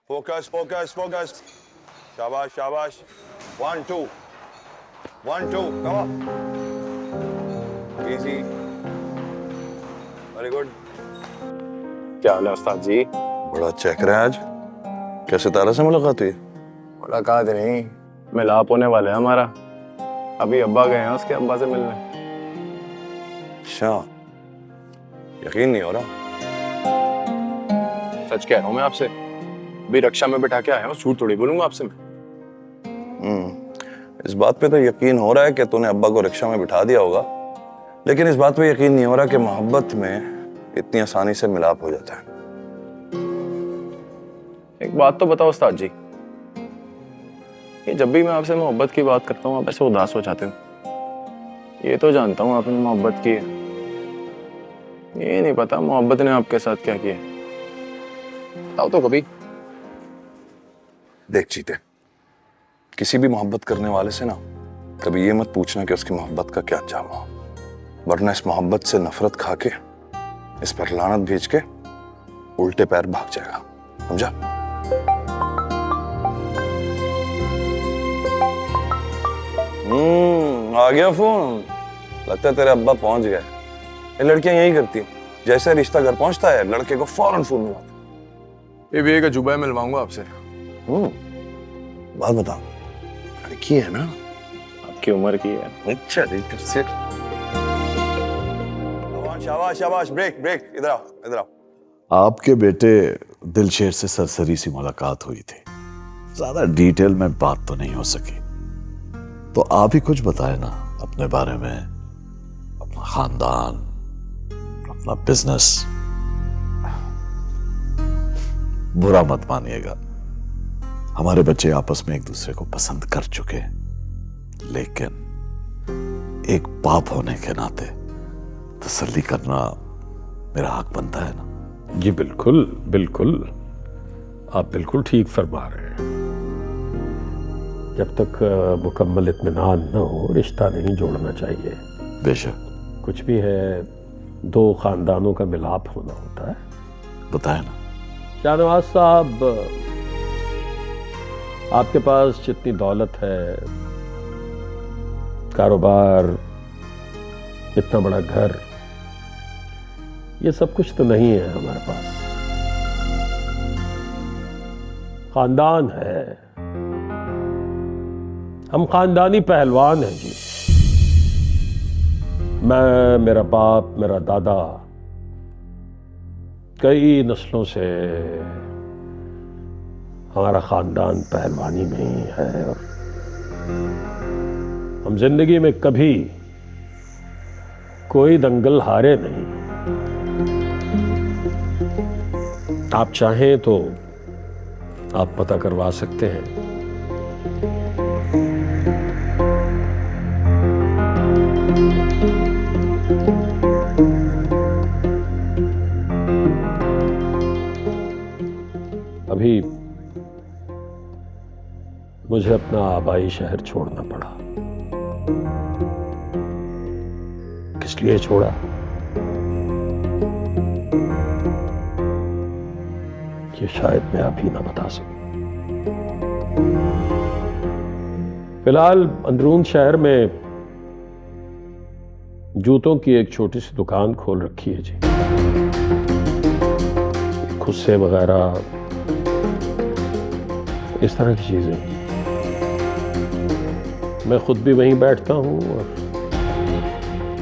Focus focus focus, शाबाश शाबाश, 1 2 1 2, come on, easy, very good. क्या हाल है उस्ताद जी? बड़ा चेक रहा है आज, कैसे तारा से मुलाकात हुई? मुलाकात नहीं, मिलाप होने वाला है हमारा। अभी अब्बा गए हैं उसके अब्बा से मिलने। अच्छा, यकीन नहीं हो रहा। सच कह रहा हूँ मैं आपसे, अभी रक्षा में बिठा के आया हूँ, झूठ थोड़ी बोलूंगा आपसे मैं। इस बात पे तो यकीन हो रहा है कि तूने अब्बा को रिक्शा में बिठा दिया होगा, लेकिन इस बात पे यकीन नहीं हो रहा कि मोहब्बत में इतनी आसानी से मिलाप हो जाता है। एक बात तो बताओ उस्ताद जी, ये जब भी मैं आपसे मोहब्बत की बात करता हूँ आप ऐसे उदास हो जाते हो। ये तो जानता हूँ आपने मोहब्बत की है, ये नहीं पता मोहब्बत ने आपके साथ क्या किया। बताओ तो कभी। देख चीते, किसी भी मोहब्बत करने वाले से ना कभी ये मत पूछना कि उसकी मोहब्बत का क्या अंजाम हो, वरना इस मोहब्बत से नफरत खा के इस पर लानत भेज के उल्टे पैर भाग जाएगा, समझा? आ गया फोन, लगता है तेरे अब्बा पहुंच गए। ये लड़कियां यही करती हैं, जैसे रिश्ता घर पहुंचता है लड़के को फौरन फोन मिलाता। ये भी एक अजूबा है, मिलवाऊंगा आपसे। बात बताओ, लड़की है ना? आपकी उम्र की है। अच्छा से शाबाश शाबाश, ब्रेक ब्रेक, इधर आओ इधर आओ। आपके बेटे दिलशेर से सरसरी सी मुलाकात हुई थी, ज्यादा डिटेल में बात तो नहीं हो सकी, तो आप ही कुछ बताए ना अपने बारे में, अपना खानदान, अपना बिजनेस। बुरा मत मानिएगा, हमारे बच्चे आपस में एक दूसरे को पसंद कर चुके, लेकिन एक बाप होने के नाते तसल्ली करना मेरा हक बनता है ना। जी बिल्कुल बिल्कुल, आप बिल्कुल ठीक फरमा रहे हैं। जब तक मुकम्मल इत्मीनान न हो रिश्ता नहीं जोड़ना चाहिए। बेशक। कुछ भी है, दो खानदानों का मिलाप होना होता है। बताए ना। शाहनवाज साहब, आपके पास जितनी दौलत है, कारोबार, इतना बड़ा घर, ये सब कुछ तो नहीं है हमारे पास। खानदान है, हम खानदानी पहलवान हैं जी। मैं, मेरा बाप, मेरा दादा, कई नस्लों से हमारा खानदान पहलवानी में ही है, और हम जिंदगी में कभी कोई दंगल हारे नहीं। आप चाहें तो आप पता करवा सकते हैं। अभी मुझे अपना आबाई शहर छोड़ना पड़ा। किस लिए छोड़ा, ये शायद मैं अभी ना बता सकूं। फिलहाल अंदरून शहर में जूतों की एक छोटी सी दुकान खोल रखी है जी। खुस्से वगैरह, इस तरह की चीजें। मैं खुद भी वहीं बैठता हूं, और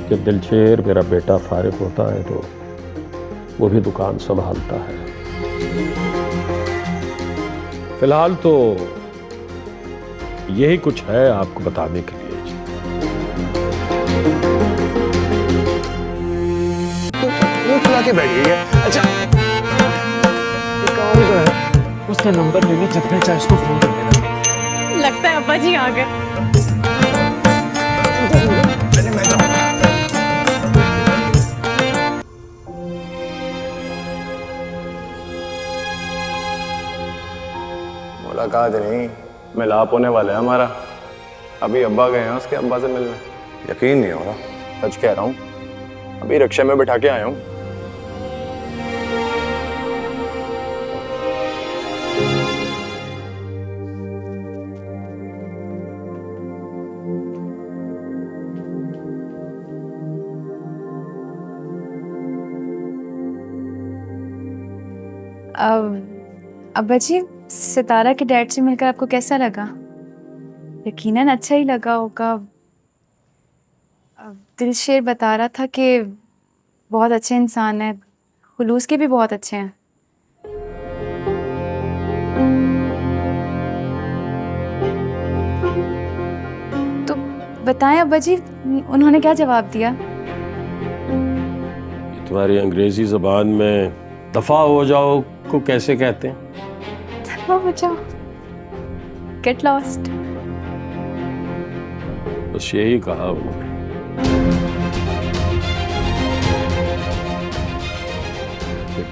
जब दिलशेर मेरा बेटा फारिग होता है तो वो भी दुकान संभालता है। फिलहाल तो यही कुछ है आपको बताने के लिए जी। मुंह फुला के बैठ गई है। अच्छा, कौन है? उसका नंबर ले लो, जितने चाहे उसको फोन कर देना। लगता है अब्बा जी आ गए। मुलाकात नहीं, मिलाप होने वाला है हमारा। अभी अब्बा गए हैं उसके अब्बा से मिलने। यकीन नहीं हो रहा। सच कह रहा हूँ, अभी रिक्शा में बिठा के आया हूँ। अब्बा जी, सितारा के डैड से मिलकर आपको कैसा लगा? यकीनन अच्छा ही लगा होगा। दिलशेर बता रहा था कि बहुत अच्छे इंसान है, खुलूस के भी बहुत अच्छे हैं। तो बताएं अब्बा जी, उन्होंने क्या जवाब दिया? तुम्हारी अंग्रेजी जबान में दफा हो जाओ को कैसे कहते हैं? दफा हो जाओ, गेट लॉस्ट। बस यही कहा उन्होंने।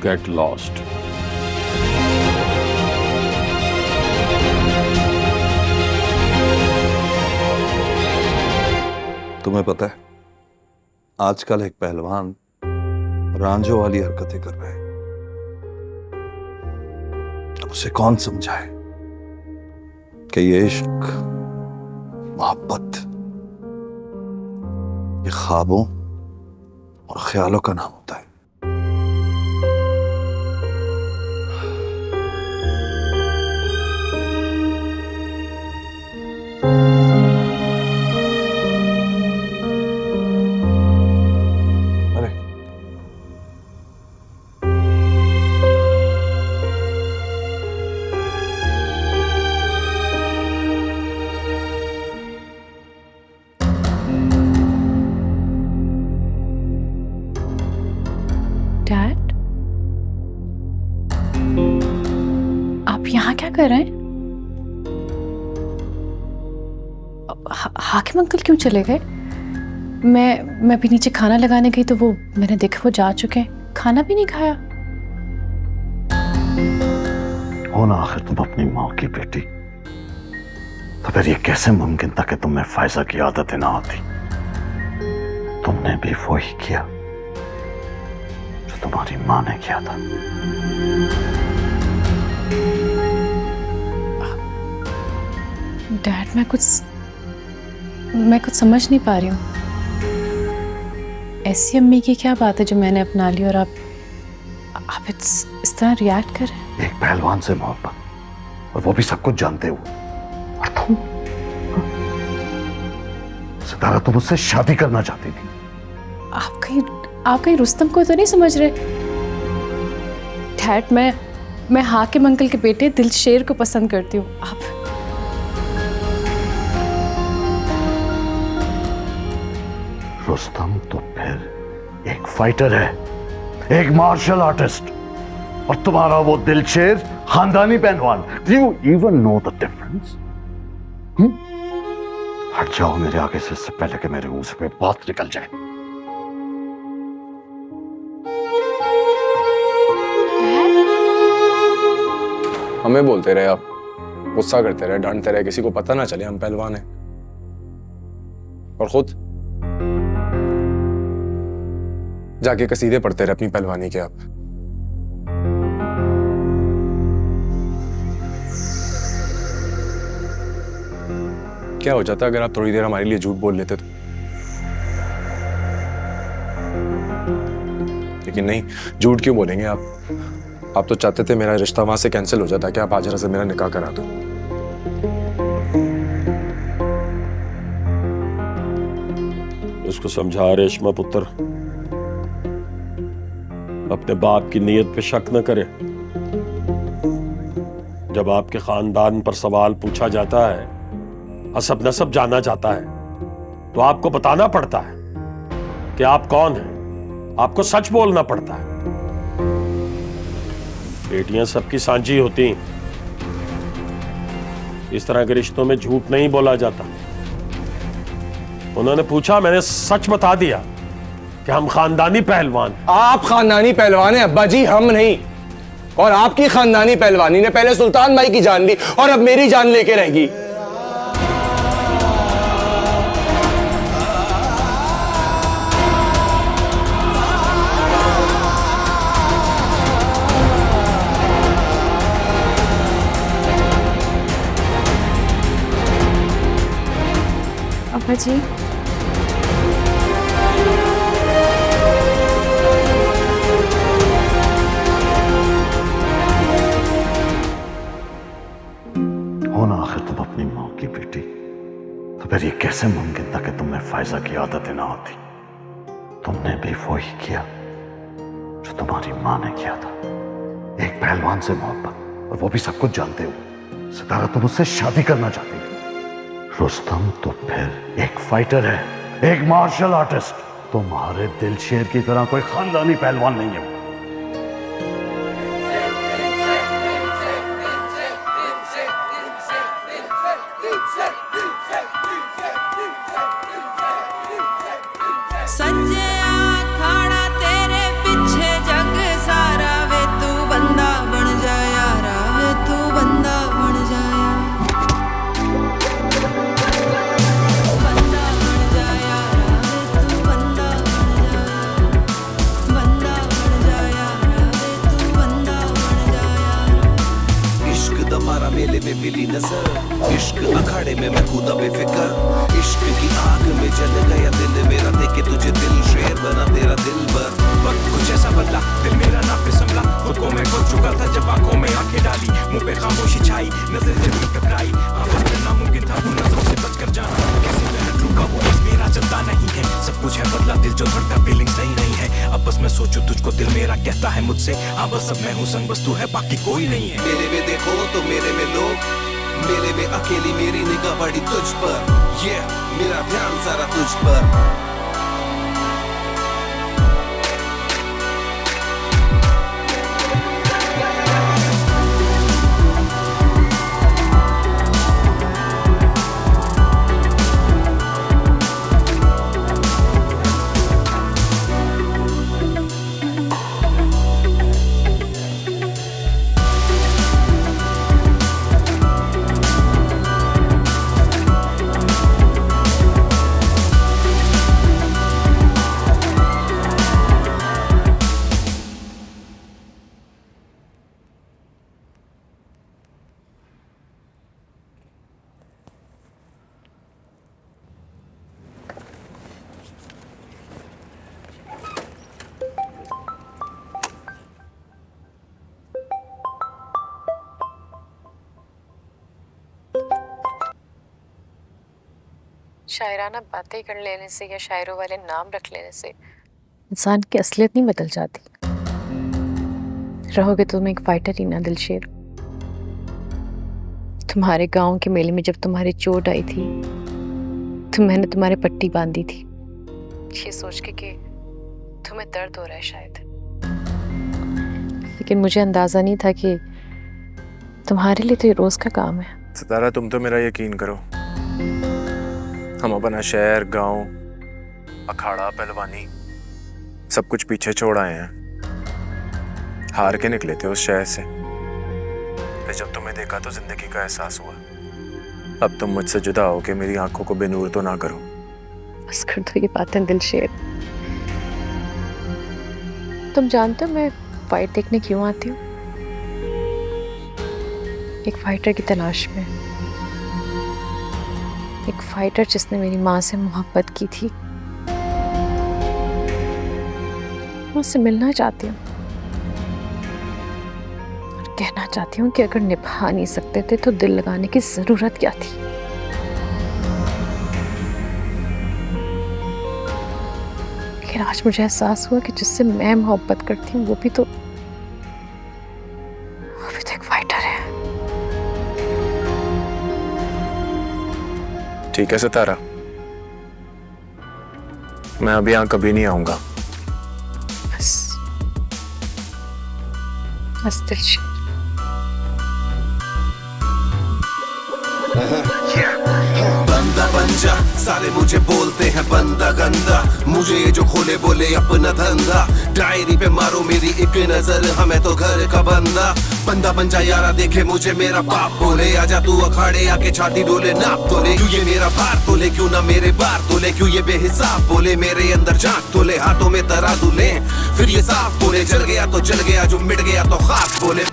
Get lost. तुम्हें पता है, आजकल एक पहलवान रांझों वाली हरकतें कर रहा है। अब उसे कौन समझाए कि ये इश्क, मोहब्बत, ये ख्वाबों और ख्यालों का नाम होता है। अरे डैड, आप यहाँ क्या कर रहे हैं? हाकिम अंकल क्यों चले गए? मैं भी नीचे खाना लगाने गई तो वो मैंने देखा वो जा चुके हैं, खाना भी नहीं खाया। हो ना, आखिर तुम अपनी माँ की बेटी, तो फिर ये कैसे मुमकिन था कि तुम्हें फायजा की आदतें ना आती? तुमने भी वही किया जो तुम्हारी माँ ने किया था। डैड, मैं कुछ समझ नहीं पा रही हूँ। ऐसी अम्मी की क्या बात है जो मैंने अपना ली और आप इस तरह रिएक्ट कर रहे हैं? एक पहलवान से मोहब्बत, और वो भी सब कुछ जानते हुए। और तुम सितारा, तुम उससे शादी करना चाहती थी। आप कहीं रुस्तम को तो नहीं समझ रहे? डैड, मैं हाकिम अंकल के बेटे दिलशेर को पसंद करती हूँ। आप रुस्तम तो फिर एक फाइटर है, एक मार्शल आर्टिस्ट, और तुम्हारा वो दिलशेर खानदानी पहलवान। Do you even know the difference? हट जाओ मेरे आगे से, इससे पहले कि मेरे मुंह से कोई बात निकल जाए। हमें बोलते रहे आप, गुस्सा करते रहे, डांटते रहे, किसी को पता ना चले हम पहलवान हैं, और खुद जाके कसीदे पढ़ते रहे अपनी पहलवानी के। आप क्या हो जाता अगर आप थोड़ी देर हमारे लिए झूठ बोल लेते तो? लेकिन नहीं, झूठ क्यों बोलेंगे आप तो चाहते थे मेरा रिश्ता वहां से कैंसिल हो जाता कि आप हाजिरा से मेरा निकाह करा दो। उसको समझा रेशमा पुत्र, अपने बाप की नीयत पे शक न करे। जब आपके खानदान पर सवाल पूछा जाता है, हसब नसब जाना जाता है, तो आपको बताना पड़ता है कि आप कौन हैं। आपको सच बोलना पड़ता है। बेटियां सबकी सांझी होती हैं, इस तरह के रिश्तों में झूठ नहीं बोला जाता। उन्होंने पूछा, मैंने सच बता दिया कि हम खानदानी पहलवान। आप खानदानी पहलवान हैं अब्बा जी, हम नहीं। और आपकी खानदानी पहलवानी ने पहले सुल्तान भाई की जान ली और अब मेरी जान लेके रहेगी। अब्बा जी, अपनी माँ की बेटी, तो फिर ये कैसे मुमकिन था कि तुम्हें फायजा की आदतें ना होती? तुमने भी वही किया जो तुम्हारी माँ ने किया था, एक पहलवान से मोहब्बत, और वो भी सब कुछ जानते हो। सितारा तुम उससे शादी करना चाहती थी। रुस्तम तो फिर एक फाइटर है, एक मार्शल आर्टिस्ट। तुम्हारे दिलशेर की तरह कोई खानदानी पहलवान नहीं है वो। संजय अखाड़ा तेरे पीछे जग सारा वे तू बंदा बन जा यारा वे तू बंदा बन जा बंदा बन जा यारा वे तू बंदा बन जा यारा वे तू बंदा बन जा। इश्क दमारा मेले में मिली नजर, इश्क अखाड़े में मैं कूदा बेफिक्र, इश्क की आग में जल गया दिल मेरा, देखे तुझे दिल शेर बना तेरा दिल भर। वक्त कुछ ऐसा बदला, दिल मेरा ना पे संभला, खुद को मैं खो चुका था जब आंखों में आंखें डाली, मुंह पे खामोशी छाई, नजर से दिल टकराई, आवाज करना मुमकिन था वो नजरों से बचकर जाना, कैसे मैं रुका वो बस मेरा चलता नहीं है, सब कुछ है बदला, दिल जो धड़का फीलिंग्स नहीं है, अब बस मैं सोचूं तुझको, दिल मेरा कहता है मुझसे, हाँ बस अब मैं हूँ संग, बस तू है बाकी कोई नहीं है। मेले में देखो तो मेले में लोग, मेले में अकेली मेरी निगाह पड़ी तुझ पर, ये मेरा ध्यान सारा तुझ पर। शायराना बातें कर लेने से या शायरों वाले नाम रख लेने से इंसान की असलियत नहीं बदल जाती। रहोगे तुम एक फाइटर ही ना दिलशेर। तुम्हारे गांव के मेले में जब तुम्हारी चोट आई थी तो मैंने तुम्हारे पट्टी बांधी थी, ये सोच के कि तुम्हें दर्द हो रहा है शायद, लेकिन मुझे अंदाजा नहीं था कि तुम्हारे लिए तो ये रोज का काम है। सितारा तुम तो मेरा यकीन करो, हम अपना शहर, गांव, अखाड़ा, पहलवानी सब कुछ पीछे छोड़ आए हैं। हार के निकले थे उस शहर से, फिर जब तुम्हें देखा तो जिंदगी का एहसास हुआ। अब तुम मुझसे जुदा हो के मेरी आंखों को बेनूर तो ना करो। बस कर दो ये बातें दिलशेर। तुम जानते हो मैं फाइट देखने क्यों आती हूँ? एक फाइटर की तलाश में, एक फाइटर जिसने मेरी माँ से मोहब्बत की थी। मैं उससे मिलना चाहती हूँ और कहना चाहती हूँ कि अगर निभा नहीं सकते थे तो दिल लगाने की जरूरत क्या थी। लेकिन आज मुझे एहसास हुआ कि जिससे मैं मोहब्बत करती हूँ वो भी तो एक फाइटर है। ठीक है सितारा, मैं अब यहाँ कभी नहीं आऊंगा। बस दिलशेर। बंदा बन जा, सारे मुझे बोलते हैं बंदा गंदा, मुझे ये जो खोले बोले अपना धंधा, डायरी पे मारो मेरी एक नजर, हमें तो घर का बंदा। बंदा बन जा यारा, देखे मुझे मेरा बाप बोले, आजा तू अखाड़े आके छाती डोले, नाप तोले क्यों ये मेरा भार तोले, क्यों ना मेरे बार तोले, क्यों ये बेहिसाब बोले, मेरे अंदर झांक तोले, हाथों में तराजू ले फिर ये साफ बोले, जल गया तो जल गया, जो मिट गया तो खाक बोले।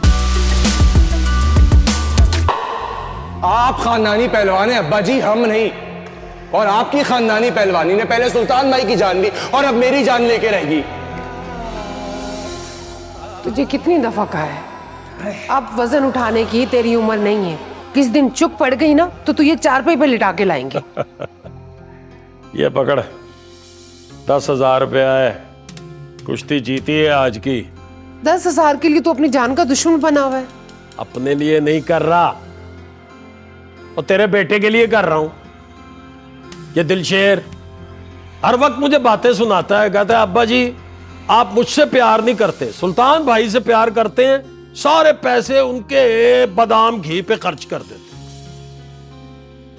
आप खानदानी पहलवान हैं अब्बा जी, हम नहीं। और आपकी खानदानी पहलवानी ने पहले सुल्तान भाई की जान ली और अब मेरी जान लेके रहेगी। तुझे कितनी दफा कहा है, अब वजन उठाने की तेरी उम्र नहीं है। किस दिन चुप पड़ गई ना तो तू ये चारपाई पे लिटा के लाएंगे। ये पकड़, 10,000 रुपया है, कुश्ती जीती है आज की। 10,000 के लिए तो अपनी जान का दुश्मन बना हुआ है। अपने लिए नहीं कर रहा, और तेरे बेटे के लिए कर रहा हूं। ये दिलशेर हर वक्त मुझे बातें सुनाता है, कहता है अब्बा जी आप मुझसे प्यार नहीं करते, सुल्तान भाई से प्यार करते हैं, सारे पैसे उनके बादाम घी पे खर्च कर देते।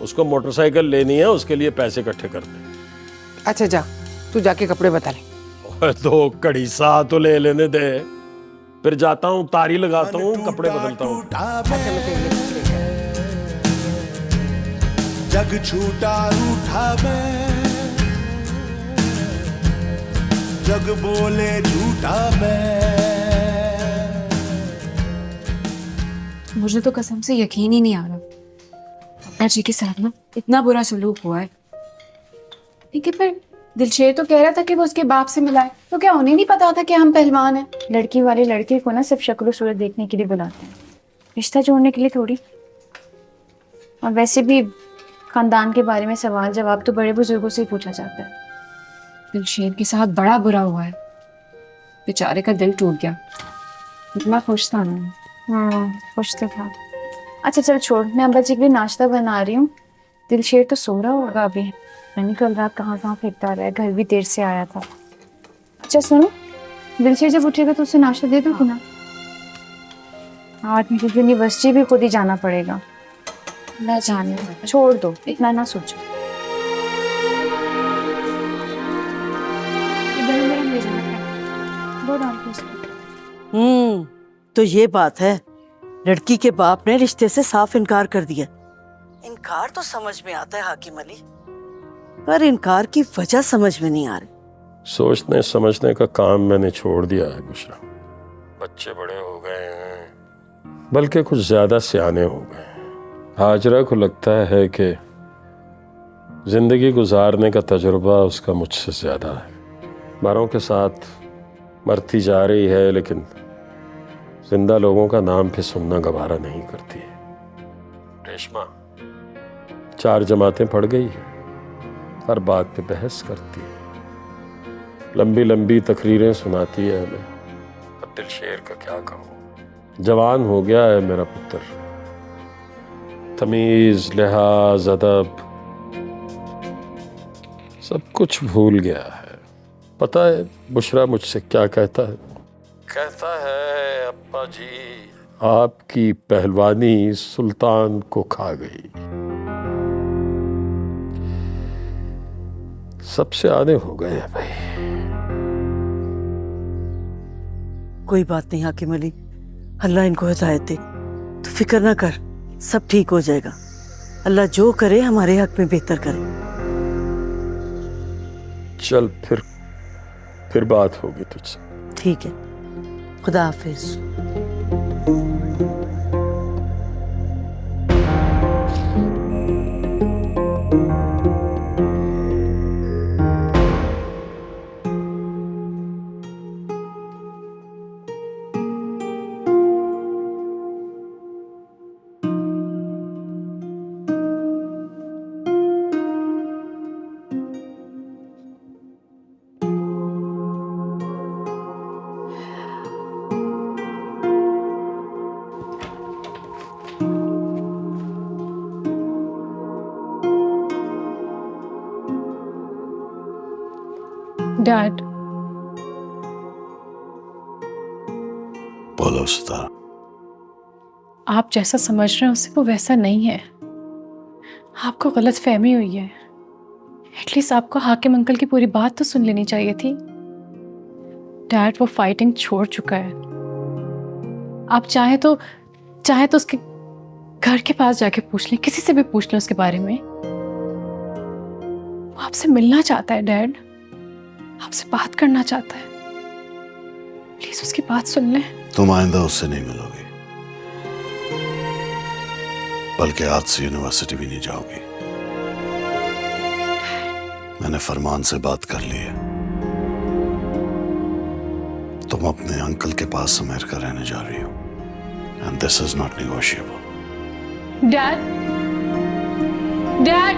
उसको मोटरसाइकिल लेनी है, उसके लिए पैसे इकट्ठे करते। अच्छा जा, तू जाके कपड़े बता ले। तो कड़ी सा तो ले लेने दे, फिर जाता हूँ, तारी लगाता हूँ, कपड़े बदलता हूँ। जग छूटा रूठा मैं, जग बोले झूठा मैं। मुझे तो कसम से यकीन ही नहीं आ रहा अब्बा जी के साथ ना इतना बुरा सलूक हुआ है। ठीक है, पर दिलशेर तो कह रहा था कि वो उसके बाप से मिला है, तो क्या उन्हें नहीं पता था कि हम पहलवान हैं? लड़की वाले लड़के को ना सिर्फ शक्ल सूरत देखने के लिए बुलाते हैं, रिश्ता जोड़ने के लिए थोड़ी। और वैसे भी खानदान के बारे में सवाल जवाब तो बड़े बुजुर्गों से ही पूछा जाता है। दिलशेर के साथ बड़ा बुरा हुआ है, बेचारे का दिल टूट गया। इतना खुश था ना। खुश तो था। अच्छा चल छोड़, मैं अब्बा जी के लिए नाश्ता बना रही हूँ। दिलशेर तो सो रहा होगा अभी, मैंने कल रात कहाँ फिरता रहा है, घर भी देर से आया था। अच्छा सुनो, दिलशेर जब उठेगा तो उसे नाश्ता दे दो ना। आज मुझे यूनिवर्सिटी भी खुद ही जाना पड़ेगा। ना जाने, छोड़ दो, इतना ना सोचो। तो ये बात है, लड़की के बाप ने रिश्ते से साफ इनकार कर दिया। इनकार तो समझ में आता है हाकिम अली, पर इनकार की वजह समझ में नहीं आ रही। सोचने समझने का काम मैंने छोड़ दिया है बुशरा। बच्चे बड़े हो गए हैं, बल्कि कुछ ज्यादा सियाने हो गए हैं। हाजरा को लगता है कि जिंदगी गुजारने का तजुर्बा उसका मुझसे ज्यादा है। मरों के साथ मरती जा रही है, लेकिन जिंदा लोगों का नाम भी सुनना गवारा नहीं करती है। रेशमा 4 जमातें पढ़ गई है, हर बात पे बहस करती है, लंबी लंबी तकरीरें सुनाती है हमें। अब दिलशेर का क्या कहूँ, जवान हो गया है मेरा पुत्र, तमीज लिहाज अदब सब कुछ भूल गया है। पता है बुशरा मुझसे क्या कहता है? कहता है अब्बा जी आपकी पहलवानी सुल्तान को खा गई। सबसे आने हो गए हैं भाई। कोई बात नहीं हाकिम अली, अल्लाह इनको हिदायत दे, तो फिक्र ना कर, सब ठीक हो जाएगा। अल्लाह जो करे हमारे हक में बेहतर करे। चल फिर बात होगी तुझसे। ठीक है, खुदा हाफिज। डैड, बोलो सितारा। आप जैसा समझ रहे हैं उससे वो वैसा नहीं है। आपको गलत फहमी हुई है। एटलीस्ट आपको हाकिम अंकल की पूरी बात तो सुन लेनी चाहिए थी। डैड वो फाइटिंग छोड़ चुका है। आप चाहे तो उसके घर के पास जाके पूछ लें, किसी से भी पूछ लें उसके बारे में। वो आपसे मिलना चाहता है डैड, आपसे बात करना चाहता है। प्लीज उसकी बात सुन लें। तुम आइंदा उससे नहीं मिलोगी, बल्कि आज से यूनिवर्सिटी भी नहीं जाओगी। मैंने फरमान से बात कर ली है, तुम अपने अंकल के पास अमेरिका रहने जा रही हो, and this is not negotiable. Dad, dad,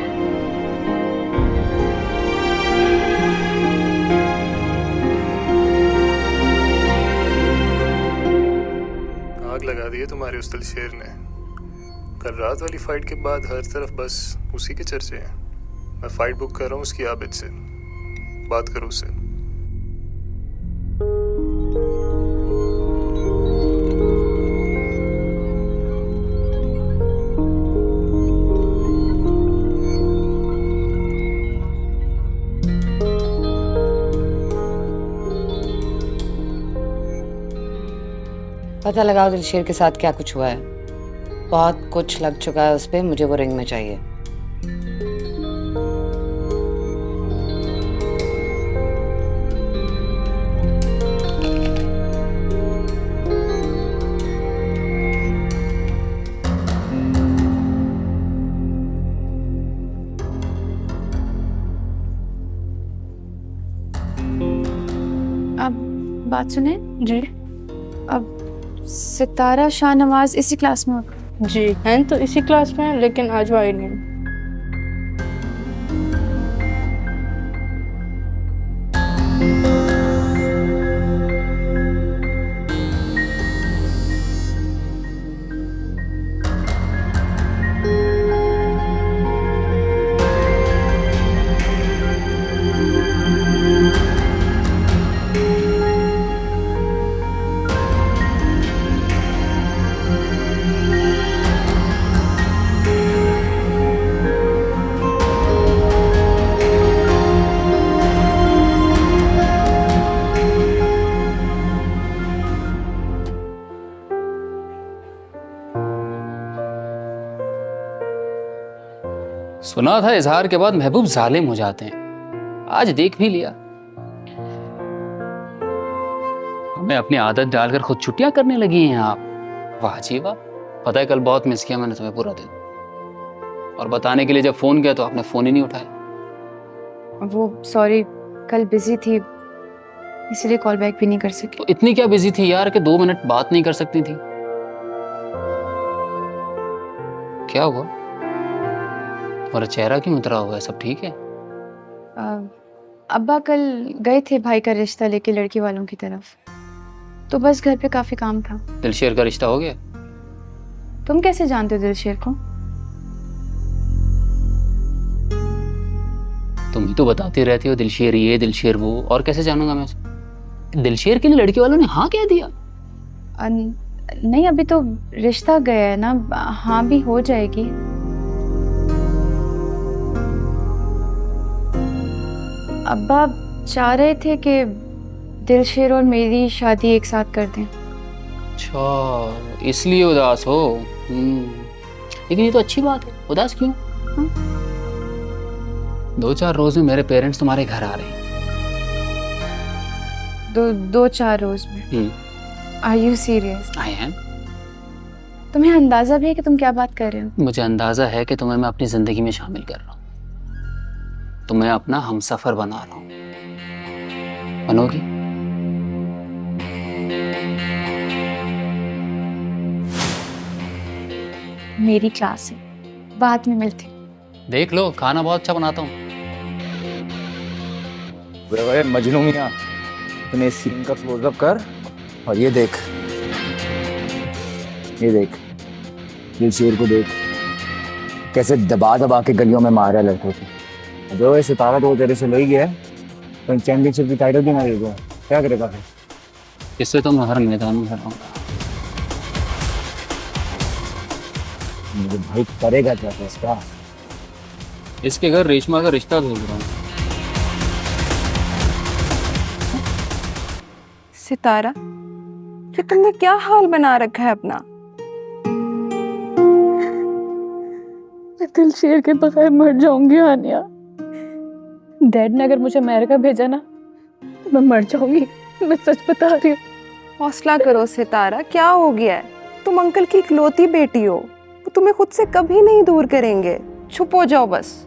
आग लगा दी है तुम्हारे उस दिलशेर ने। कल रात वाली फाइट के बाद हर तरफ बस उसी के चर्चे हैं। मैं फाइट बुक कर रहा हूँ उसकी आबिद से, बात करो उससे। पता लगाओ दिलशेर के साथ क्या कुछ हुआ है। बहुत कुछ लग चुका है उस पे, मुझे वो रिंग में चाहिए। अब बात सुने जी। अब सितारा शाहनवाज इसी क्लास में होगा? जी हैं तो इसी क्लास में है, लेकिन आज वो आई नहीं। सुना था इजहार के बाद महबूब जालिम हो जाते हैं, आज देख भी लिया। हमें अपनी आदत डालकर खुद छुट्टियां करने लगी हैं आप। वाह जी वाह। पता है कल बहुत मिस किया मैंने तुम्हें पूरा दिन, और बताने के लिए जब फोन किया तो आपने फोन ही नहीं उठाया। वो सॉरी, कल बिजी थी इसलिए कॉल बैक भी नहीं कर सकी। तो इतनी क्या बिजी थी यार कि 2 मिनट बात नहीं कर सकती थी? क्या हुआ? तुम्हारा चेहरा क्यों उतरा हुआ है? सब ठीक है? अब्बा कल गए थे भाई का रिश्ता लेके लड़की वालों की तरफ, तो बस घर पे काफी काम था। दिलशेर का रिश्ता हो गया? तुम कैसे जानते हो दिलशेर को? तुम ही तो बताती रहती हो दिलशेर ये दिलशेर वो, और कैसे जानूंगा मैं उसे? दिलशेर के लिए लड़की वालों ने हाँ कह दिया? नहीं, अभी तो रिश्ता गया है ना, हाँ भी हो जाएगी। अब्बा चाह रहे थे कि दिलशेर और मेरी शादी एक साथ कर दें। अच्छा, इसलिए उदास हो? लेकिन ये तो अच्छी बात है, उदास क्यों? 2-4 रोज में मेरे पेरेंट्स तुम्हारे घर आ रहे हैं। 2-4 रोज में? Are you serious? I am. तुम्हें अंदाजा भी है कि तुम क्या बात कर रहे हो? मुझे अंदाजा है कि तुम्हें मैं अपनी जिंदगी में शामिल कर रहा हूँ, तुम्हें अपना हमसफर बना रहा हूँ। बनोगी? मेरी क्लास है, बाद में मिलते। देख लो, खाना बहुत अच्छा बनाता हूँ। मजनू मियां, अपने सीन का क्लोजअप कर, और ये देख दिलशेर को देख, कैसे दबा दबा के गलियों में मार रहा है लड़कों को। जो ये सितारा तो तेरे से ले गया है, तो चैंपियनशिप की टाइटल भी ना दे दो, क्या करेगा फिर? इससे तो मैं हर मैदान में हराऊंगा। मुझे भाई करेगा क्या इसका? इसके घर रेशमा का रिश्ता ढूंढ रहा हूँ। सितारा, कि तुमने क्या हाल बना रखा है अपना? मैं दिलशेर के बगैर मर जाऊंगी आनिया। डैड ने अगर मुझे अमेरिका भेजा ना तो मैं मर जाऊंगी, मैं सच बता रही हूँ। हौसला करो सितारा, क्या हो गया है? तुम अंकल की इकलौती बेटी हो, वो तुम्हें खुद से कभी नहीं दूर करेंगे। चुप हो जाओ बस।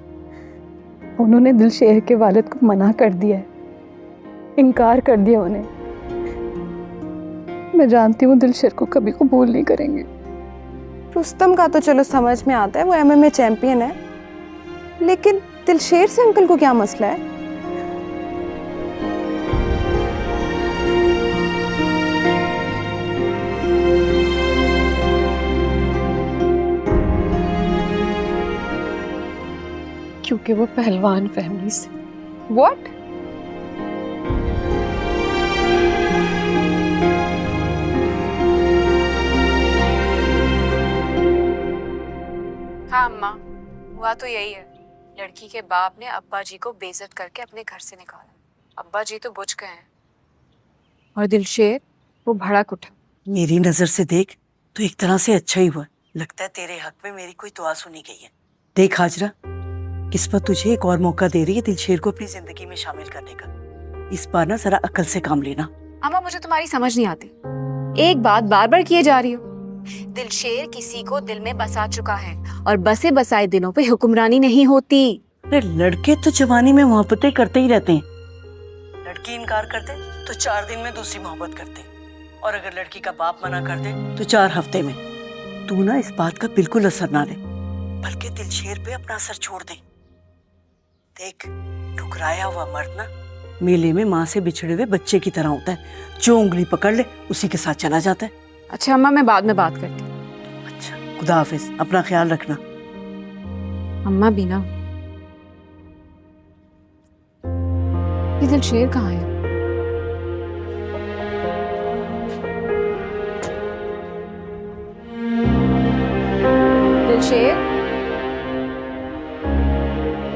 उन्होंने दिलशेर के वालिद को मना कर दिया है, इनकार कर दिया उन्हें। मैं जानती हूँ दिलशेर को कभी कबूल नहीं करेंगे, रुस्तम का तो चलो समझ में आता है, वो MMA चैंपियन है, लेकिन दिलशेर से अंकल को क्या मसला है? क्योंकि वो पहलवान फैमिली से। What? हाँ अम्मा, हुआ तो यही है। लड़की के बाप ने अब्बा जी को बेइज्जत करके अपने घर से निकाला। अब्बा जी तो बुझ गए हैं और दिलशेर वो भड़क उठा। मेरी नजर से देख तो एक तरह से अच्छा ही हुआ। लगता है तेरे हक में मेरी कोई दुआ सुनी गई है। देख हाजरा, किस्मत तुझे एक और मौका दे रही है दिलशेर को अपनी जिंदगी में शामिल करने का। इस बार ना जरा अकल से काम लेना। अम्मा मुझे तुम्हारी समझ नहीं आती, एक बात बार बार किए जा रही हो। दिलशेर किसी को दिल में बसा चुका है और बसे बसाए दिलों पे हुक्मरानी नहीं होती। अरे लड़के तो जवानी में मोहब्बतें करते ही रहते हैं। लड़की इनकार कर दे तो 4 दिन में दूसरी मोहब्बत करते, और अगर लड़की का बाप मना कर दे तो 4 हफ्ते में। तू ना इस बात का बिल्कुल असर ना ले, बल्कि दिलशेर पे अपना असर छोड़ दे। देख, ठुकराया हुआ मर्द ना मेले में माँ से बिछड़े हुए बच्चे की तरह होता है, जो उंगली पकड़ ले उसी के साथ चला जाता है। अच्छा अम्मा, मैं बाद में बात करती हूँ। अच्छा, खुदा हाफिज, अपना ख्याल रखना। अम्मा भी ना, ये दिलशेर कहाँ है? दिलशेर,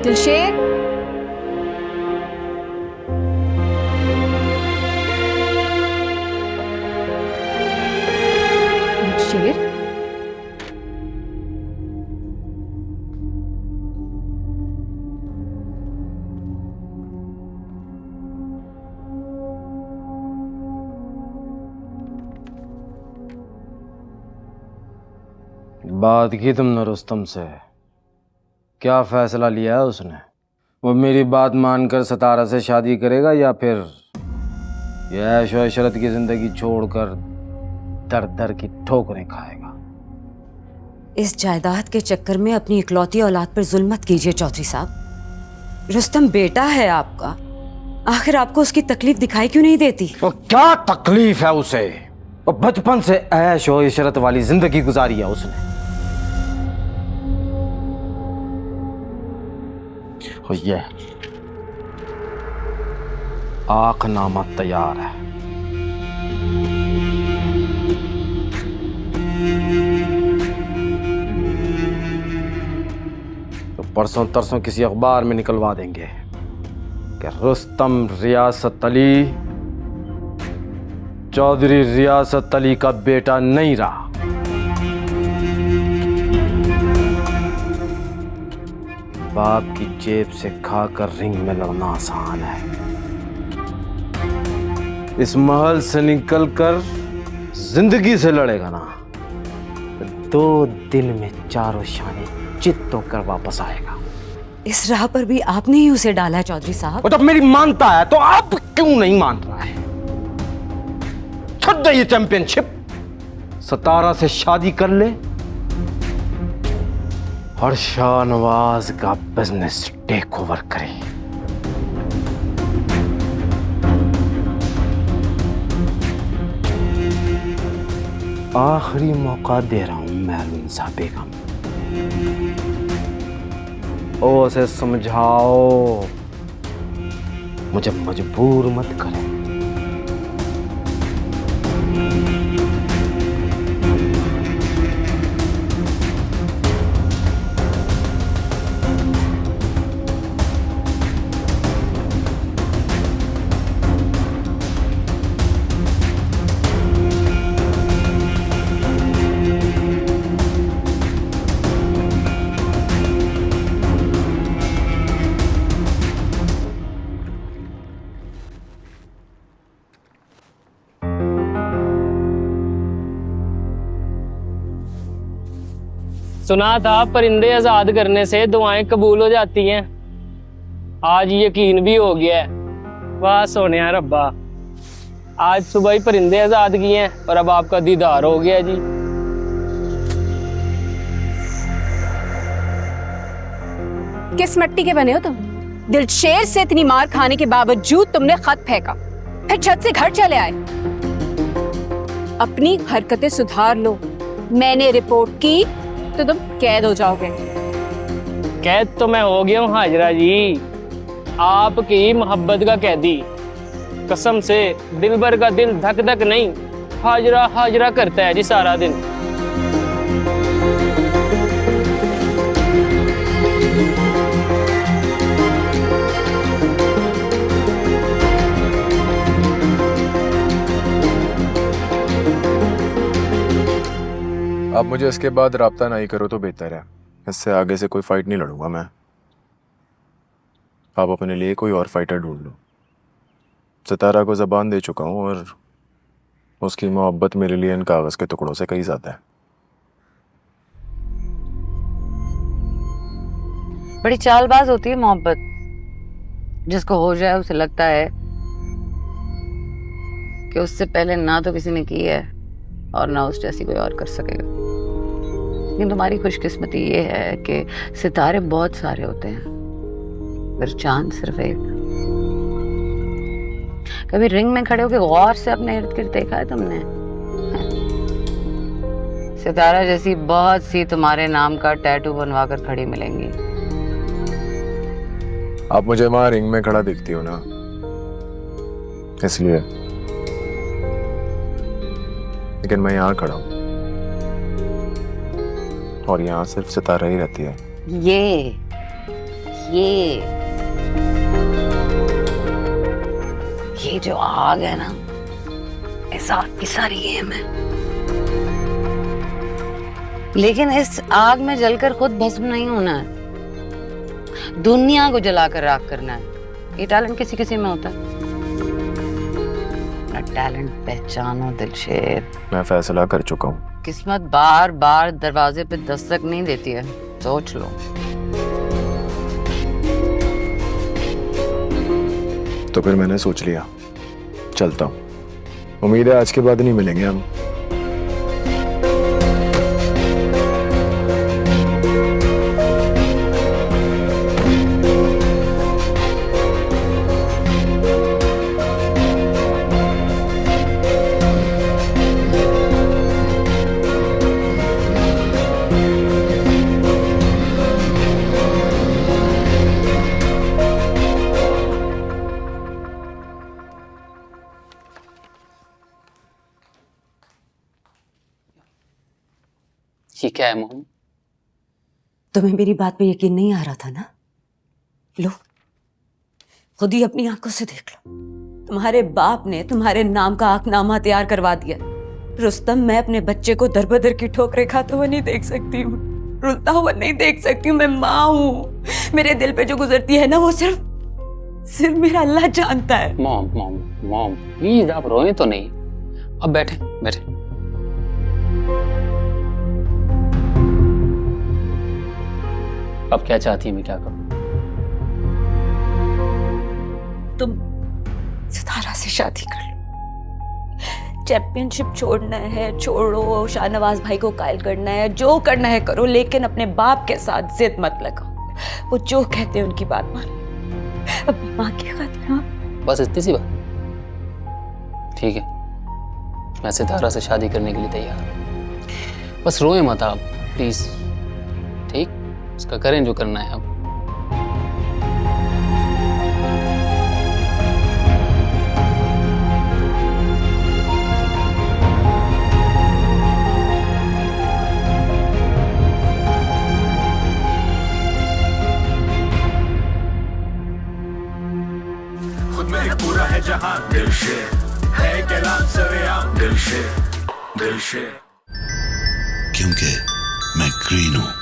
दिलशेर, दिलशेर, बात की तुमने रुस्तम से? क्या फैसला लिया है उसने? वो मेरी बात मानकर सतारा से शादी करेगा या फिर ये ऐशो इशरत की जिंदगी छोड़कर दर दर की ठोकरें खाएगा? इस जायदाद के चक्कर में अपनी इकलौती औलाद पर जुल्म मत कीजिए चौधरी साहब। रुस्तम बेटा है आपका, आखिर आपको उसकी तकलीफ दिखाई क्यों नहीं देती? तो क्या तकलीफ है उसे? वो बचपन से ऐशो इशरत वाली जिंदगी गुजारी है उसने। और ये आखनामा तैयार है। तो परसों तरसों किसी अखबार में निकलवा देंगे कि रुस्तम रियासत अली चौधरी रियासत अली का बेटा नहीं रहा। बाप की जेब से खाकर रिंग में लड़ना आसान है, इस महल से निकलकर जिंदगी से लड़ेगा ना तो 2 दिन में चारों शाने चित होकर वापस आएगा। इस राह पर भी आपने ही उसे डाला है चौधरी साहब। और जब मेरी मानता है तो आप क्यों नहीं मान रहा है? छोड़ दे ये चैंपियनशिप, सतारा से शादी कर ले और शाहनवाज का बिजनेस टेक ओवर करे। आखिरी मौका दे रहा हूं महरुनिसा बेगम, ओ उसे समझाओ, मुझे मजबूर मत करें। सुना था परिंदे आजाद करने से दुआएं कबूल हो जाती हैं। आज यकीन भी हो गया है। वाह सोनिया रब्बा, आज सुबह ही परिंदे आजाद किए हैं और अब आपका दीदार हो गया जी। किस मिट्टी के बने हो तुम? दिलशेर से इतनी मार खाने के बावजूद तुमने खत फेंका, फिर छत से घर चले आए। अपनी हरकतें सुधार लो। मैंने रिपोर्ट की तो तुम कैद हो जाओगे। कैद तो मैं हो गया हूँ हाजरा जी, आपकी मोहब्बत का कैदी। कसम से दिलबर का दिल धक धक नहीं, हाजरा हाजरा करता है जी सारा दिन। अब मुझे इसके बाद राब्ता नहीं करो तो बेहतर है। इससे आगे से कोई फाइट नहीं लड़ूंगा मैं। आप अपने लिए कोई और फाइटर ढूंढ लो। सितारा को ज़बान दे चुका हूँ और उसकी मोहब्बत मेरे लिए इन कागज़ के टुकड़ों से कहीं ज़्यादा है। बड़ी चालबाज होती है मोहब्बत। जिसको हो जाए उसे लगता है कि उससे पहले ना तो किसी ने की है और ना उस जैसी कोई और कर सकेगा। लेकिन तुम्हारी खुशकिस्मती ये है कि सितारे बहुत सारे होते हैं, पर चांद सिर्फ एक। कभी रिंग में खड़े होकर गौर से अपने इर्द गिर्द देखा है तुमने? सितारा जैसी बहुत सी तुम्हारे नाम का टैटू बनवा कर खड़ी मिलेंगी। आप मुझे वहां रिंग में खड़ा देखती हो ना, इसलिए। लेकिन मैं यहाँ खड़ा हूँ और यहाँ सिर्फ सितारा ही रहती है। ये जो आग है ना, इस आग की सारी गेम है। लेकिन इस आग में जलकर खुद भस्म नहीं होना है, दुनिया को जलाकर राख करना है। ये टैलेंट किसी किसी में होता है। टैलेंट पहचानो दिलशेर। मैं फैसला कर चुका हूँ। किस्मत बार बार दरवाजे पे दस्तक नहीं देती है, सोच लो। तो फिर मैंने सोच लिया, चलता हूँ। उम्मीद है आज के बाद नहीं मिलेंगे हम। ये क्या है मोहन? तुम्हें मेरी बात पे यकीन नहीं आ रहा था ना? लो, खुद ही अपनी आंखों से देख लो। तुम्हारे बाप ने तुम्हारे नाम का आकनामा तैयार करवा दिया। रुस्तम, मैं अपने बच्चे को दर बदर की ठोकरें खाते हुए नहीं देख सकती हूँ, रुलता हुआ नहीं देख सकती हूँ। मैं माँ हूँ। मेरे दिल पे जो गुजरती है ना, वो सिर्फ मेरा अल्लाह जानता है। मॉम मॉम मॉम प्लीज, आप रोए तो नहीं। अब बैठे बैठे। अब क्या चाहती है मैं क्या करूं? तुम सितारा से शादी कर लो। चैंपियनशिप छोड़ना है छोड़ो, शाहनवाज भाई को कायल करना है, जो करना है करो, लेकिन अपने बाप के साथ जिद मत लगाओ। वो जो कहते हैं उनकी बात मान लो। अपनी माँ की खातिर। हाँ, बस इतनी सी बात। ठीक है, मैं सितारा से शादी करने के लिए तैयार। बस रोए मत आप प्लीज, ठीक? उसका करें जो करना है अब। खुद में है पूरा है जहां, दिलशेर है कैलाश सरेआम, दिलशेर। क्योंकि मैं ग्रीन हूं।